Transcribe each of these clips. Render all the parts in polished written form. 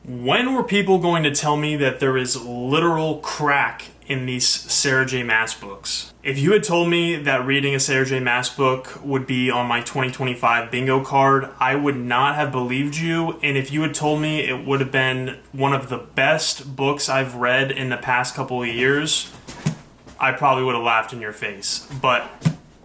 When were people going to tell me that there is literal crack in these Sarah J. Maas books? If you had told me that reading a Sarah J. Maas book would be on my 2025 bingo card, I would not have believed you. And if you had told me it would have been one of the best books I've read in the past couple of years, I probably would have laughed in your face. But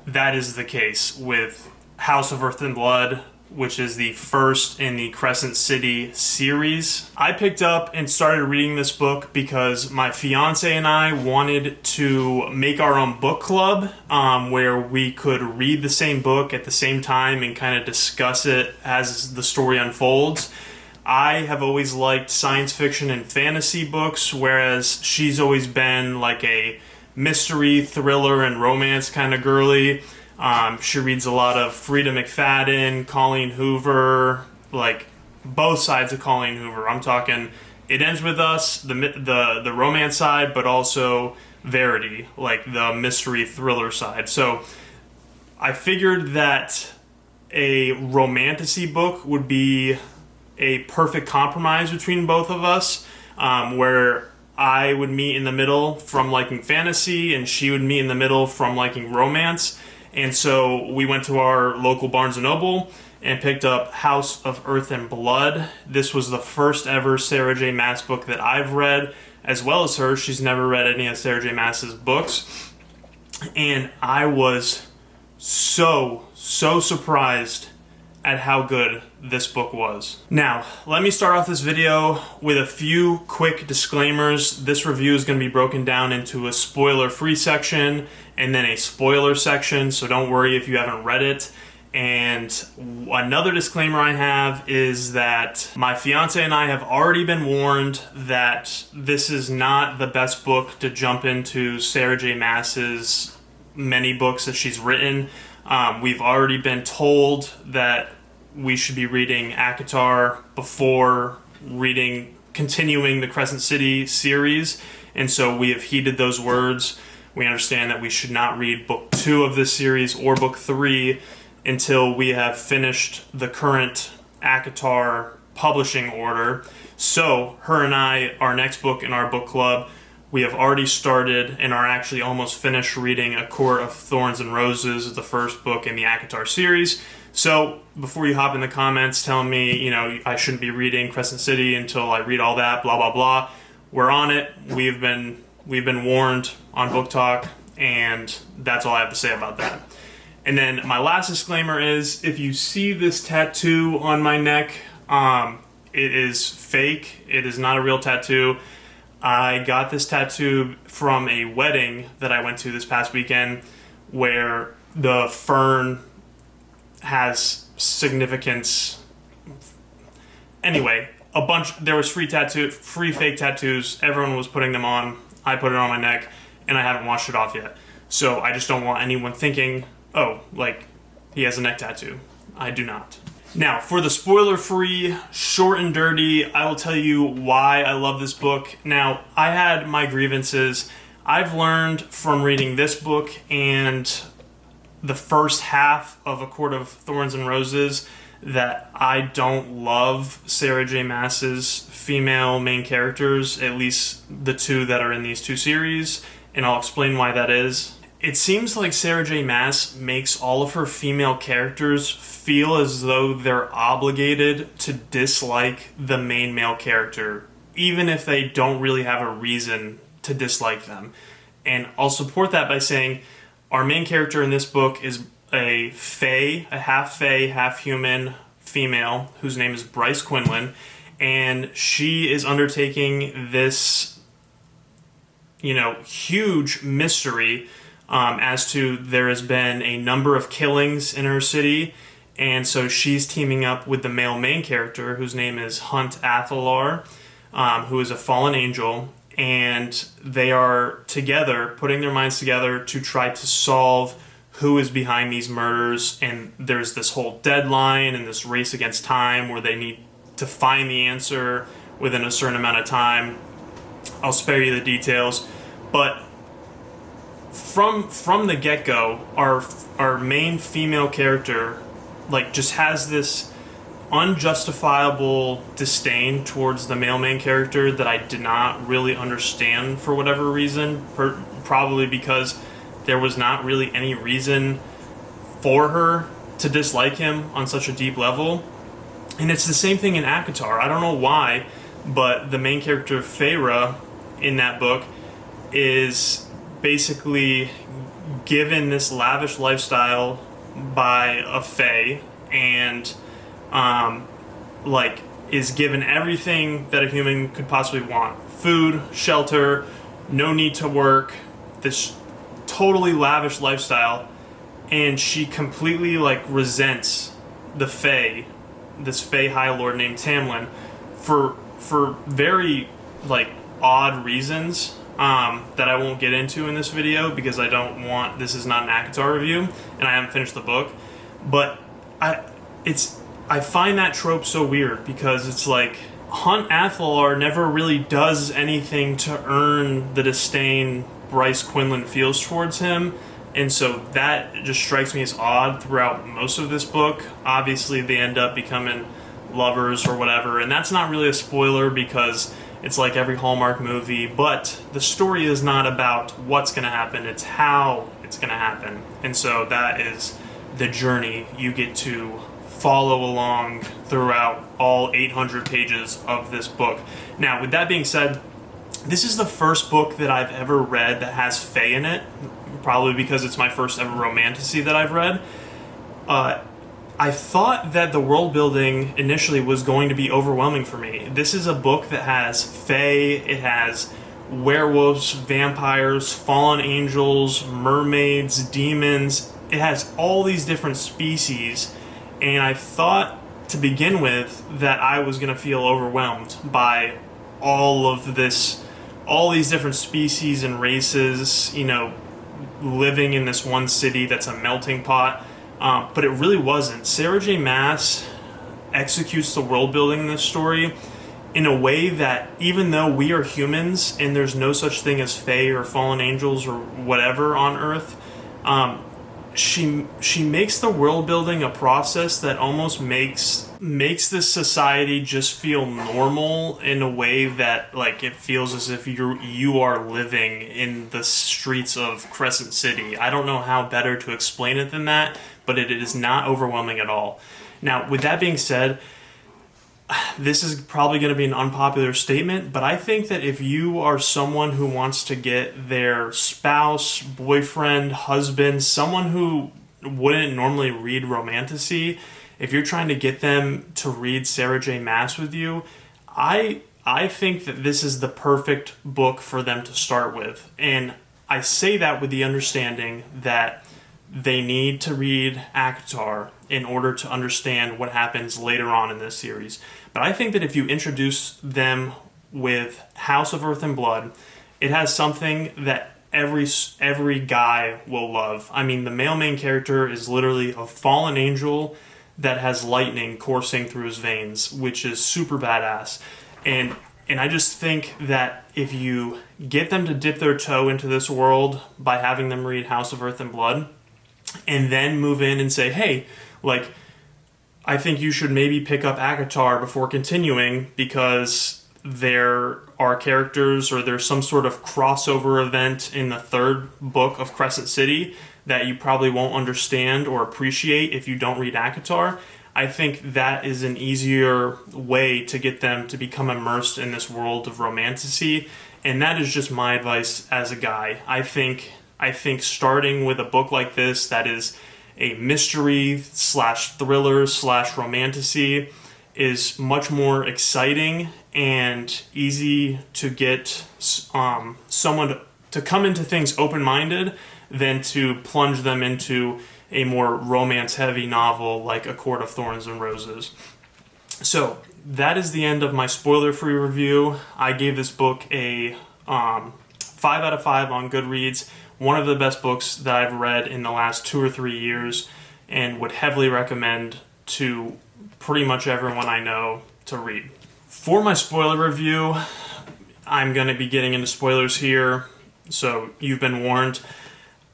that is the case with House of Earth and Blood, which is the first in the Crescent City series. I picked up and started reading this book because my fiance and I wanted to make our own book club where we could read the same book at the same time and kind of discuss it as the story unfolds. I have always liked science fiction and fantasy books, whereas she's always been like a mystery, thriller, and romance kind of girly. She reads a lot of Frida McFadden, Colleen Hoover, like both sides of Colleen Hoover. I'm talking It Ends With Us, the romance side, but also Verity, like the mystery thriller side. So I figured that a romantasy book would be a perfect compromise between both of us, where I would meet in the middle from liking fantasy and she would meet in the middle from liking romance. And so we went to our local Barnes & Noble and picked up House of Earth and Blood. This was the first ever Sarah J. Maas book that I've read, as well as her. She's never read any of Sarah J. Maas's books. And I was so surprised at how good this book was. Now, let me start off this video with a few quick disclaimers. This review is going to be broken down into a spoiler-free section and then a spoiler section, so don't worry if you haven't read it. And another disclaimer I have is that my fiance and I have already been warned that this is not the best book to jump into Sarah J. Maas's many books that she's written. We've already been told that we should be reading ACOTAR before continuing the Crescent City series, and so we have heeded those words. We understand that we should not read book 2 of this series or book 3 until we have finished the current ACOTAR publishing order. So her and I, our next book in our book club, we have already started and are actually almost finished reading A Court of Thorns and Roses, the first book in the ACOTAR series. So before you hop in the comments telling me, I shouldn't be reading Crescent City until I read all that, blah, blah, blah, we're on it. We've been warned on Book Talk, and that's all I have to say about that. And then my last disclaimer is, if you see this tattoo on my neck, it is fake. It is not a real tattoo. I got this tattoo from a wedding that I went to this past weekend where the fern has significance. Anyway, there was free fake tattoos. Everyone was putting them on. I put it on my neck, and I haven't washed it off yet. So I just don't want anyone thinking, oh, like, he has a neck tattoo. I do not. Now, for the spoiler-free, short and dirty, I will tell you why I love this book. Now, I had my grievances. I've learned from reading this book and the first half of A Court of Thorns and Roses that I don't love Sarah J. Maas's female main characters, at least the two that are in these two series, and I'll explain why that is. It seems like Sarah J. Maas makes all of her female characters feel as though they're obligated to dislike the main male character, even if they don't really have a reason to dislike them. And I'll support that by saying our main character in this book is a half fae, half human female whose name is Bryce Quinlan, and she is undertaking this, huge mystery as to there has been a number of killings in her city, and so she's teaming up with the male main character whose name is Alphahole, who is a fallen angel, and they are together, putting their minds together to try to solve who is behind these murders. And there's this whole deadline and this race against time where they need to find the answer within a certain amount of time. I'll spare you the details, but from the get-go, our main female character just has this unjustifiable disdain towards the male main character that I did not really understand for whatever reason, probably because there was not really any reason for her to dislike him on such a deep level. And it's the same thing in ACOTAR. I don't know why, but the main character, Feyre, in that book is basically given this lavish lifestyle by a fae, and like is given everything that a human could possibly want: food, shelter, no need to work, this totally lavish lifestyle. And she completely like resents the fae, this fae high lord named Tamlin, for very like odd reasons that I won't get into in this video, because I don't want, this is not an ACOTAR review and I haven't finished the book. But I find that trope so weird, because it's like Alphahole never really does anything to earn the disdain Bryce Quinlan feels towards him. And so that just strikes me as odd throughout most of this book. Obviously they end up becoming lovers or whatever, and that's not really a spoiler because it's like every Hallmark movie, but the story is not about what's going to happen, it's how it's going to happen. And so that is the journey you get to follow along throughout all 800 pages of this book. Now, with that being said, this is the first book that I've ever read that has fae in it, probably because it's my first ever romantasy that I've read. I thought that the world building initially was going to be overwhelming for me. This is a book that has fae, it has werewolves, vampires, fallen angels, mermaids, demons. It has all these different species, and I thought to begin with that I was going to feel overwhelmed by all these different species and races, you know, living in this one city that's a melting pot. But it really wasn't. Sarah J. Maas executes the world building in this story in a way that, even though we are humans and there's no such thing as fae or fallen angels or whatever on Earth, she makes the world building a process that almost makes this society just feel normal in a way that, like, it feels as if you are living in the streets of Crescent City. I don't know how better to explain it than that, but it is not overwhelming at all. Now, with that being said, this is probably going to be an unpopular statement, but I think that if you are someone who wants to get their spouse, boyfriend, husband, someone who wouldn't normally read romantasy, if you're trying to get them to read Sarah J. Maas with you, I think that this is the perfect book for them to start with. And I say that with the understanding that they need to read ACOTAR in order to understand what happens later on in this series. But I think that if you introduce them with House of Earth and Blood, it has something that every guy will love. I mean, the male main character is literally a fallen angel that has lightning coursing through his veins, which is super badass. And I just think that if you get them to dip their toe into this world by having them read House of Earth and Blood, and then move in and say, hey, like, I think you should maybe pick up ACOTAR before continuing, because there are characters or there's some sort of crossover event in the third book of Crescent City that you probably won't understand or appreciate if you don't read ACOTAR. I think that is an easier way to get them to become immersed in this world of romantasy, and that is just my advice as a guy. I think starting with a book like this that is a mystery / thriller / romantasy is much more exciting and easy to get someone to come into things open-minded than to plunge them into a more romance-heavy novel like A Court of Thorns and Roses. So that is the end of my spoiler-free review. I gave this book a 5 out of 5 on Goodreads. One of the best books that I've read in the last 2 or 3 years, and would heavily recommend to pretty much everyone I know to read. For my spoiler review, I'm going to be getting into spoilers here, so you've been warned.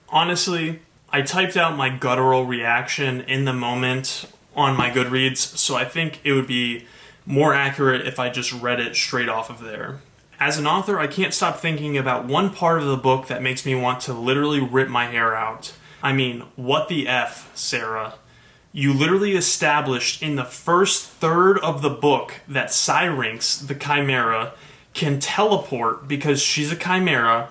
Honestly, I typed out my guttural reaction in the moment on my Goodreads, so I think it would be more accurate if I just read it straight off of there. As an author, I can't stop thinking about one part of the book that makes me want to literally rip my hair out. I mean, what the F, Sarah? You literally established in the first third of the book that Syrinx, the Chimera, can teleport because she's a Chimera.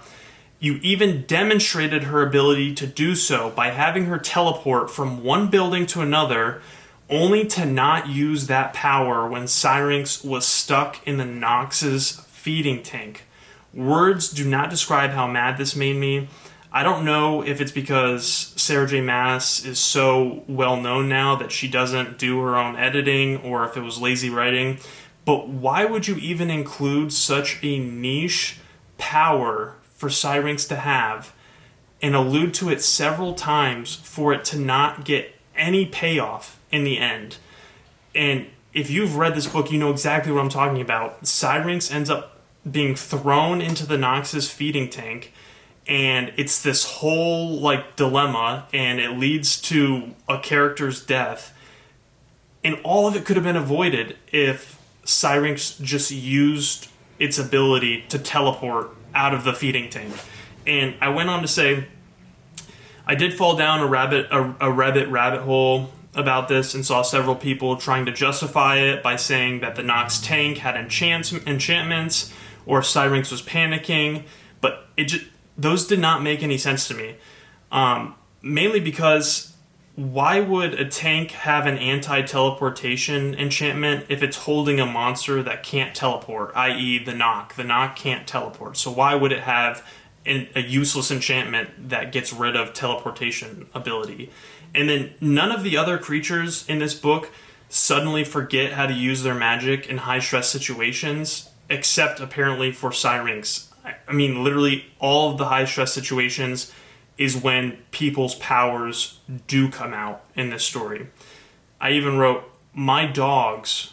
You even demonstrated her ability to do so by having her teleport from one building to another, only to not use that power when Syrinx was stuck in the Nox's feeding tank. Words do not describe how mad this made me. I don't know if it's because Sarah J. Maas is so well known now that she doesn't do her own editing, or if it was lazy writing, but why would you even include such a niche power for Syrinx to have and allude to it several times for it to not get any payoff in the end? And if you've read this book, you know exactly what I'm talking about. Syrinx ends up being thrown into the Nox's feeding tank, and it's this whole dilemma, and it leads to a character's death, and all of it could have been avoided if Syrinx just used its ability to teleport out of the feeding tank. And I went on to say, I did fall down a rabbit hole about this and saw several people trying to justify it by saying that the Nox tank had enchantments or Syrinx was panicking, but those did not make any sense to me. Mainly because why would a tank have an anti-teleportation enchantment if it's holding a monster that can't teleport, i.e. the Nox? The Nox can't teleport, so why would it have a useless enchantment that gets rid of teleportation ability? And then none of the other creatures in this book suddenly forget how to use their magic in high-stress situations, except apparently for Syrinx. I mean, literally all of the high-stress situations is when people's powers do come out in this story. I even wrote, my dogs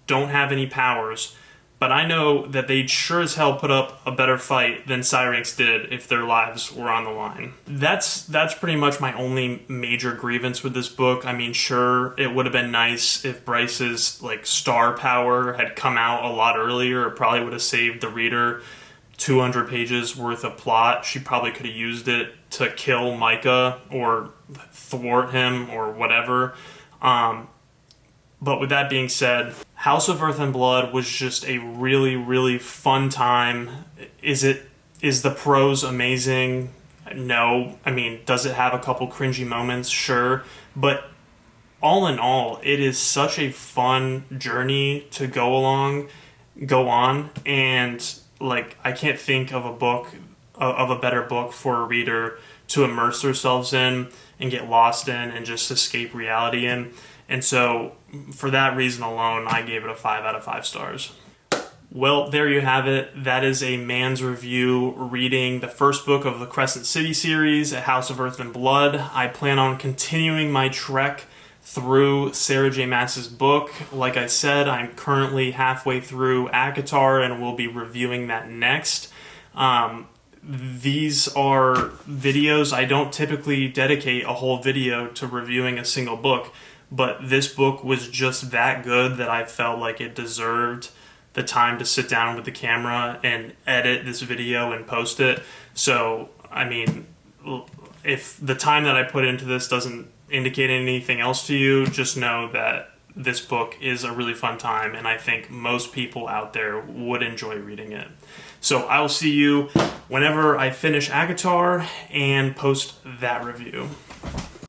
don't have any powers, but I know that they'd sure as hell put up a better fight than Syrinx did if their lives were on the line. That's pretty much my only major grievance with this book. I mean, sure, it would have been nice if Bryce's star power had come out a lot earlier. It probably would have saved the reader 200 pages worth of plot. She probably could have used it to kill Micah or thwart him or whatever. But with that being said, House of Earth and Blood was just a really, really fun time. Is the prose amazing? No. I mean, does it have a couple cringy moments? Sure. But all in all, it is such a fun journey to go on, and I can't think of a better book for a reader to immerse themselves in and get lost in and just escape reality in. And so, for that reason alone, I gave it a 5 out of 5 stars. Well, there you have it. That is a man's review reading the first book of the Crescent City series, A House of Earth and Blood. I plan on continuing my trek through Sarah J. Maas's book. Like I said, I'm currently halfway through ACOTAR and we'll be reviewing that next. These are videos. I don't typically dedicate a whole video to reviewing a single book, but this book was just that good that I felt like it deserved the time to sit down with the camera and edit this video and post it. So, I mean, if the time that I put into this doesn't indicate anything else to you, just know that this book is a really fun time, and I think most people out there would enjoy reading it. So I will see you whenever I finish ACOTAR and post that review.